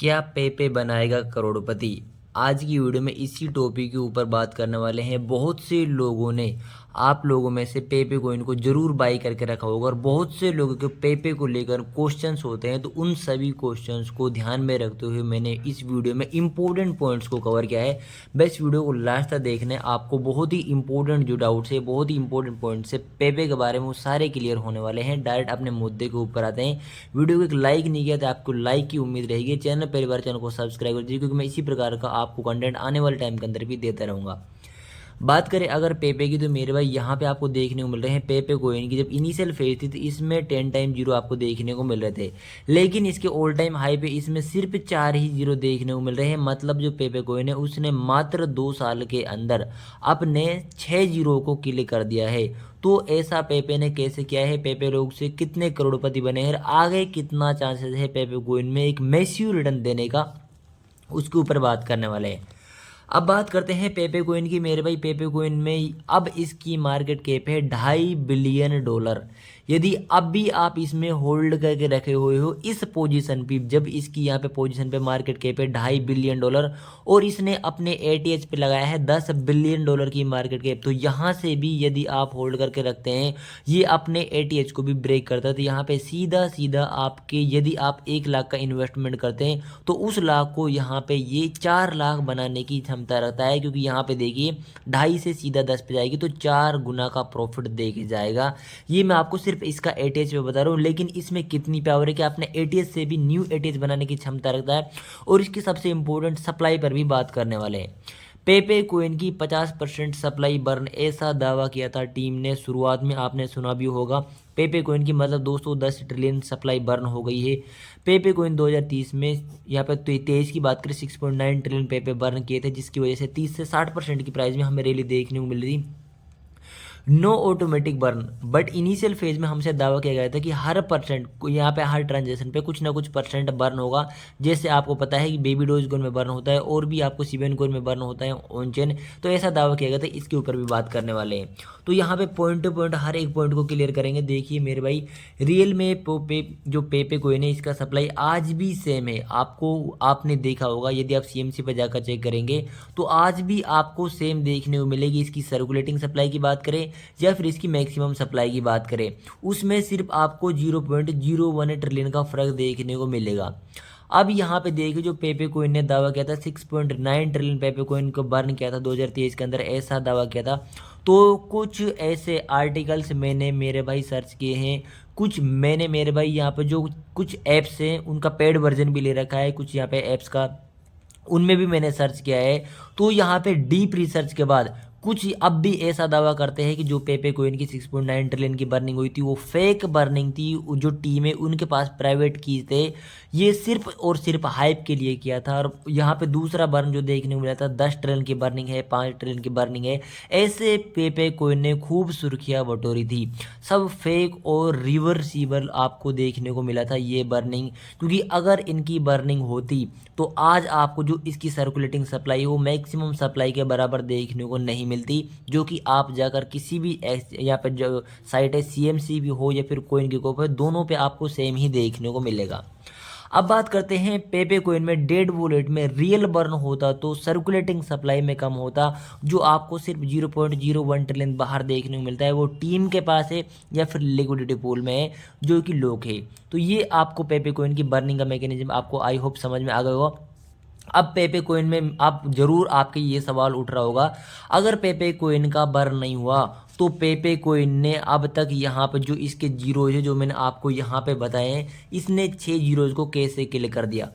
क्या पेपे बनाएगा करोड़पति। आज की वीडियो में इसी टॉपिक के ऊपर बात करने वाले हैं। बहुत से लोगों ने आप लोगों में से पेपे कोइन को जरूर बाई करके रखा होगा और बहुत से लोगों के पेपे को लेकर क्वेश्चंस होते हैं, तो उन सभी क्वेश्चंस को ध्यान में रखते हुए मैंने इस वीडियो में इंपॉर्टेंट पॉइंट्स को कवर किया है। बस वीडियो को लास्ट तक देखना है, आपको बहुत ही इंपॉर्टेंट जो डाउट्स है, बहुत ही इंपॉर्टेंट पॉइंट्स है पेपे के बारे में, वो सारे क्लियर होने वाले हैं। डायरेक्ट अपने मुद्दे के ऊपर आते हैं। वीडियो को एक लाइक नहीं किया तो आपको लाइक की उम्मीद रहेगी। चैनल पहली बार चैनल को सब्सक्राइब कर दीजिए, क्योंकि मैं इसी प्रकार का आपको कंटेंट आने वाले टाइम के अंदर भी देता रहूँगा। बात करें अगर पेपे की, तो मेरे भाई यहाँ पे आपको देखने को मिल रहे हैं पेपे कोइन की जब इनिशियल फेज थी तो इसमें 10 टाइम जीरो आपको देखने को मिल रहे थे, लेकिन इसके ऑल टाइम हाई पे इसमें सिर्फ 4 ही जीरो देखने को मिल रहे हैं। मतलब जो पेपे कोइन है उसने मात्र 2 साल के अंदर अपने 6 जीरो को किल कर दिया है। तो ऐसा पेपे ने कैसे किया है, पेपे लोग से कितने करोड़पति बने हैं, आगे कितना चांसेस है पेपे कोइन में एक मैसिव रिटर्न देने का, उसके ऊपर बात करने वाले हैं। अब बात करते हैं पेपे कोइन की। मेरे भाई पेपे कोइन में अब इसकी मार्केट कैप है $2.5 बिलियन। यदि अब भी आप इसमें होल्ड करके रखे हुए हो इस पोजीशन पे, जब इसकी यहाँ पे पोजीशन पे मार्केट कैप है $2.5 बिलियन और इसने अपने एटीएच पे लगाया है $10 बिलियन की मार्केट कैप, तो यहाँ से भी यदि आप होल्ड करके रखते हैं ये अपने एटीएच को भी ब्रेक करता है। तो यहाँ पे सीधा सीधा आपके, यदि आप 1 लाख का इन्वेस्टमेंट करते हैं तो उस लाख को यहाँ पे ये 4 लाख बनाने की क्षमता रखता है, क्योंकि यहाँ पे देखिए 2.5 से सीधा 10 पे जाएगी तो 4 गुना का प्रॉफिट दे के जाएगा। ये मैं आपको सिर्फ इसका एटीएच पे बता रहा हूँ, लेकिन इसमें कितनी पावर है कि आपने एटीएच से भी न्यू एटीएच बनाने की क्षमता रखता है। और इसकी सबसे इंपॉर्टेंट सप्लाई पर भी बात करने वाले हैं। पेपे कोइन की 50% सप्लाई बर्न, ऐसा दावा किया था टीम ने शुरुआत में, आपने सुना भी होगा। पेपे कोइन की मतलब दोस्तों 10 ट्रिलियन सप्लाई बर्न हो गई है। पेपे कोइन 2030 में, यहाँ पर 23 की बात करें 6.9 ट्रिलियन पेपे बर्न किए थे, जिसकी वजह से 30 से 60% की प्राइस में हमें रैली देखने को मिल रही थी। No automatic burn, but initial phase में हमसे दावा किया गया था कि हर परसेंट, यहाँ पे हर ट्रांजेक्शन पे कुछ ना कुछ परसेंट बर्न होगा। जैसे आपको पता है कि बेबी डोज कोइन में बर्न होता है और भी आपको सीबीएन कोइन में बर्न होता है ऑन चेन, तो ऐसा दावा किया गया था। इसके ऊपर भी बात करने वाले हैं। तो यहाँ पे पॉइंट टू पॉइंट हर एक पॉइंट को क्लियर करेंगे। देखिए मेरे भाई, रियल में जो पेपे कोइन है इसका सप्लाई आज भी सेम है। आपको, आपने देखा होगा यदि आप सीएमसी पर जाकर चेक करेंगे तो आज भी आपको सेम देखने को मिलेगी। इसकी सर्कुलेटिंग सप्लाई की बात करें या फिर इसकी मैक्सिमम सप्लाई की बात करें, उसमें सिर्फ आपको 0.01 ट्रिलियन का फर्क देखने को मिलेगा। अब यहाँ पे देखिए, जो पेपे कोइन ने दावा किया था 6.9 ट्रिलियन पेपे कोइन को बर्न किया था 2023 के अंदर, ऐसा दावा किया था। तो कुछ ऐसे आर्टिकल्स मैंने मेरे भाई सर्च किए हैं, कुछ मैंने मेरे भाई यहाँ पे जो कुछ ऐप्स हैं उनका पेड वर्जन भी ले रखा है, कुछ यहाँ पे ऐप्स का, उनमें भी मैंने सर्च किया है। तो यहाँ पे डीप रिसर्च के बाद कुछ अब भी ऐसा दावा करते हैं कि जो पेपे कोइन की 6.9 ट्रिलियन की बर्निंग हुई थी वो फेक बर्निंग थी। जो टीम है उनके पास प्राइवेट कीज थे, ये सिर्फ और सिर्फ हाइप के लिए किया था। और यहाँ पे दूसरा बर्न जो देखने को मिला था 10 ट्रिलियन की बर्निंग है, 5 ट्रिलियन की बर्निंग है, ऐसे पेपे कोइन ने खूब सुर्खियाँ बटोरी थी। सब फेक और रिवर्सिबल आपको देखने को मिला था ये बर्निंग, क्योंकि अगर इनकी बर्निंग होती तो आज आपको जो इसकी सर्कुलेटिंग सप्लाई है वो मैक्सिमम सप्लाई के बराबर देखने को नहीं मिलती, जो कि आप जाकर किसी भी यहाँ पे जो साइट है सीएमसी भी हो या फिर कोइन की कोप है, दोनों पे आपको सेम ही देखने को मिलेगा। अब बात करते हैं पेपे कोइन में डेड वॉलेट में रियल बर्न होता तो सर्कुलेटिंग सप्लाई में कम होता। जो आपको सिर्फ 0.01 ट्रिलियन बाहर देखने को मिलता है वो टीम के पास है या फिर लिक्विडिटी पूल में है, जो कि लोग है। तो ये आपको पेपे कोइन की बर्निंग का मैकेनिज्म आपको आई होप समझ में आ गया होगा। अब पेपे कोइन में आप जरूर, आपके ये सवाल उठ रहा होगा, अगर पेपे कोइन का बर्न नहीं हुआ तो पेपे कोइन ने अब तक यहाँ पे जो इसके जीरोज है जो मैंने आपको यहाँ पे बताए हैं, इसने 6 जीरोज को कैसे किल कर दिया।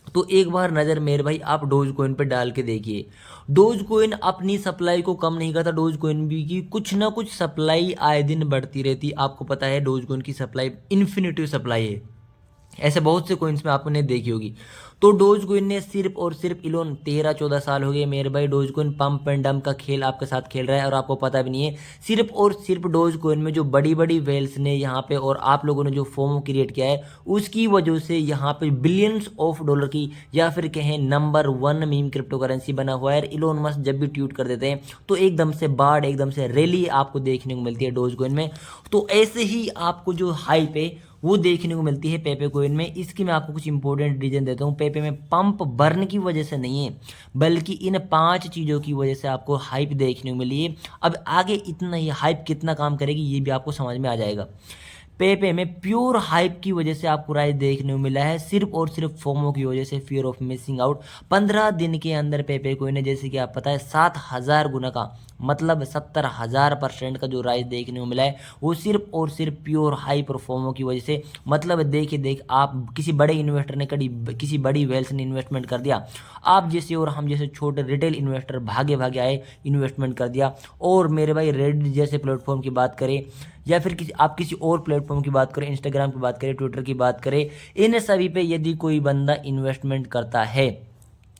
तो एक बार नज़र मेरे भाई आप डोज कोइन पे डाल के देखिए। डोज कोइन अपनी सप्लाई को कम नहीं करता, डोज कोइन भी की कुछ ना कुछ सप्लाई आए दिन बढ़ती रहती। आपको पता है डोज कोइन की सप्लाई इन्फिनिटिव सप्लाई है, ऐसे बहुत से कोइंस में आपने देखी होगी। तो डोज कोइन ने सिर्फ और सिर्फ इलोन 13-14 साल हो गए मेरे भाई, dose coin pump and dump का खेल आपके साथ खेल रहा है और आपको पता भी नहीं है। सिर्फ और सिर्फ डोज कोइन में जो बड़ी बड़ी वेल्स ने यहाँ पे और आप लोगों ने जो फोमो क्रिएट किया है उसकी वजह से यहाँ पे बिलियंस ऑफ डॉलर की, या फिर कहें नंबर 1 मीम क्रिप्टो करेंसी बना हुआ है। इलोन मस्क जब भी ट्वीट कर देते हैं तो एकदम से बाढ़, एकदम से रैली आपको देखने को मिलती है डोज कोइन में। तो ऐसे ही आपको जो हाइप है वो देखने को मिलती है पेपे कोइन में। इसकी मैं आपको कुछ इंपॉर्टेंट रीजन देता हूँ। पेपे पेपे में पंप बर्न की वजह से नहीं है, बल्कि इन 5 चीज़ों की वजह से आपको हाइप देखने को मिली है। अब आगे इतना ही हाइप कितना काम करेगी ये भी आपको समझ में आ जाएगा। पेपे में प्योर हाइप की वजह से आपको राइज देखने को मिला है, सिर्फ और सिर्फ फोमो की वजह से, फियर ऑफ मिसिंग आउट। 15 दिन के अंदर पेपे कोइन ने, जैसे कि आप पता है, 7000 गुना का, मतलब 70,000% का जो राइज देखने को मिला है वो सिर्फ और सिर्फ प्योर हाइप और फोमो की वजह से। मतलब देखिए देख, आप किसी बड़े इन्वेस्टर ने किसी बड़ी वेल्थ ने इन्वेस्टमेंट कर दिया, आप जैसे और हम जैसे छोटे रिटेल इन्वेस्टर भागे भागे आए, इन्वेस्टमेंट कर दिया। और मेरे भाई रेडिट जैसे प्लेटफॉर्म की बात करें या फिर आप किसी और प्लेटफॉर्म की बात करें, इंस्टाग्राम की बात करें, ट्विटर की बात करें, इन सभी पे यदि कोई बंदा इन्वेस्टमेंट करता है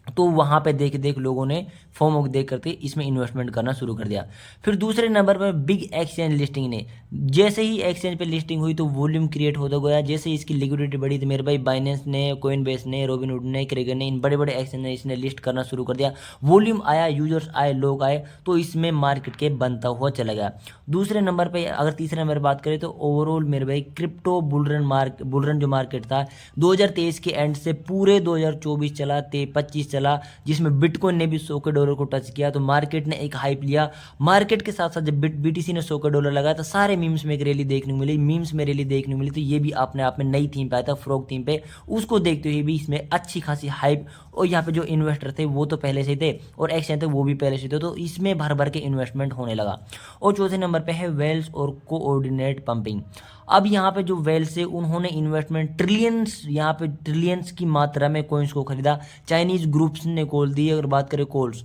तो वहाँ पे देख लोगों ने फॉर्म देख करके इसमें इन्वेस्टमेंट करना शुरू कर दिया। फिर दूसरे नंबर पर बिग एक्सचेंज लिस्टिंग ने, जैसे ही एक्सचेंज पे लिस्टिंग हुई तो वॉल्यूम क्रिएट होता गया। जैसे ही इसकी लिक्विडिटी बढ़ी तो मेरे भाई बाइनेंस ने, कोइनबेस ने, रोबिनहुड ने, क्रेगर ने, इन बड़े बड़े एक्सचेंज ने इसने लिस्ट करना शुरू कर दिया। वॉल्यूम आया, यूजर्स आए, लोग आए, तो इसमें मार्केट के बनता हुआ चला गया। दूसरे नंबर पर अगर तीसरे नंबर बात करें तो ओवरऑल मेरे भाई क्रिप्टो बुलरन जो मार्केट था 2023 के एंड से पूरे 2024 चला, 25 चला, जिसमें बिटकॉइन ने भी $100 को टच किया। तो मार्केट ने एक हाइप लिया। मार्केट के साथ साथ जब बीटीसी ने $100 लगाया तो सारे मीम्स में एक रैली देखने को मिली, मीम्स में रैली देखने को मिली। तो ये भी अपने आप में नई थीम पे आया था, फ्रॉग थीम पे, उसको देखते हुए भी इसमें अच्छी खासी हाइप। और यहाँ पे जो इन्वेस्टर थे वो तो पहले से ही थे और एक्सचेंज थे वो भी पहले से थे, तो इसमें भर भर के इन्वेस्टमेंट होने लगा। और चौथे नंबर पे है वेल्स और कोऑर्डिनेट पंपिंग। अब यहाँ पे जो वेल्स है उन्होंने इन्वेस्टमेंट ट्रिलियंस, यहाँ पे ट्रिलियंस की मात्रा में कॉइन्स को खरीदा। चाइनीज ग्रुप्स ने कॉल दी। अगर बात करें कॉल्स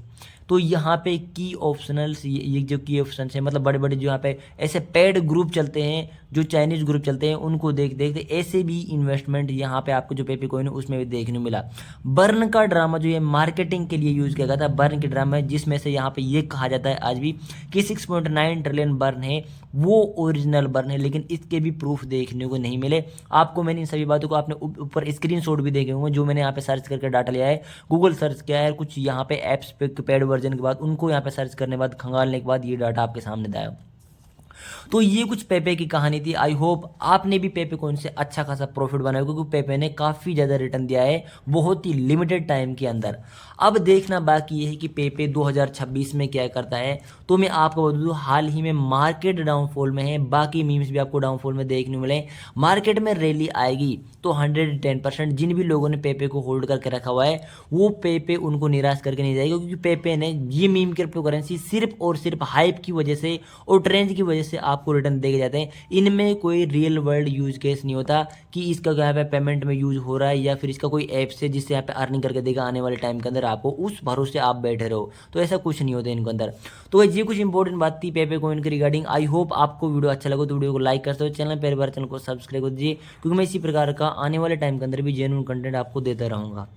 तो यहाँ पे की ऑप्शनल्स, ये जो की ऑप्शन है, मतलब बड़े बड़े जो यहाँ पे ऐसे पेड ग्रुप चलते हैं, जो चाइनीज ग्रुप चलते हैं, उनको देखते ऐसे भी इन्वेस्टमेंट यहाँ पे आपको जो पेपे कोइन है उसमें भी देखने को मिला। बर्न का ड्रामा जो ये मार्केटिंग के लिए यूज़ किया गया था, बर्न के ड्रामा है, जिसमें से यहाँ पे ये कहा जाता है आज भी कि 6.9 ट्रिलियन बर्न है, वो ओरिजिनल बर्न है, लेकिन इसके भी प्रूफ देखने को नहीं मिले। आपको मैंने इन सभी बातों को आपने ऊपर स्क्रीनशॉट भी देखे होंगे, जो मैंने यहाँ पे सर्च करके डाटा लिया है, गूगल सर्च किया है, कुछ यहाँ पे ऐप्स पे पेड वर्जन के बाद उनको यहाँ पे सर्च करने के बाद, खंगालने के बाद ये डाटा आपके सामने आया। तो ये कुछ पेपे की कहानी थी। आई होप आपने भी पेपे कोइन से अच्छा खासा प्रॉफिट बनाया, क्योंकि पेपे ने काफ़ी ज़्यादा रिटर्न दिया है बहुत ही लिमिटेड टाइम के अंदर। अब देखना बाकी ये है कि पेपे 2026 में क्या करता है। तो मैं आपको बता दूँ, हाल ही में मार्केट डाउनफॉल में है, बाकी मीम्स भी आपको डाउनफॉल में देखने मिले। मार्केट में रैली आएगी तो 110% जिन भी लोगों ने पेपे को होल्ड करके रखा हुआ है वो पेपे उनको निराश करके नहीं जाएगा, क्योंकि पेपे ने ये मीम क्रिप्टो करेंसी सिर्फ और सिर्फ हाइप की वजह से और ट्रेंड की वजह से आपको रिटर्न देके जाते हैं। इनमें कोई रियल वर्ल्ड यूज केस नहीं होता कि इसका क्या है पेमेंट में यूज हो रहा है या फिर इसका कोई ऐप से जिससे यहाँ पे अर्निंग करके देगा आने वाले टाइम के अंदर आपको, उस भरोसे आप बैठे रहो। तो ऐसा कुछ नहीं होता इनके अंदर। तो ये कुछ इंपॉर्टेंट बात थी पेपे कोइन के रिगार्डिंग। आई होप आपको वीडियो अच्छा लगा तो वीडियो को लाइक कर सकते हो, चैनल पहली बार चैनल को सब्सक्राइब कर दीजिए, क्योंकि मैं इसी प्रकार का आने वाले टाइम के अंदर भी जेन्युइन कंटेंट आपको देता रहूँगा।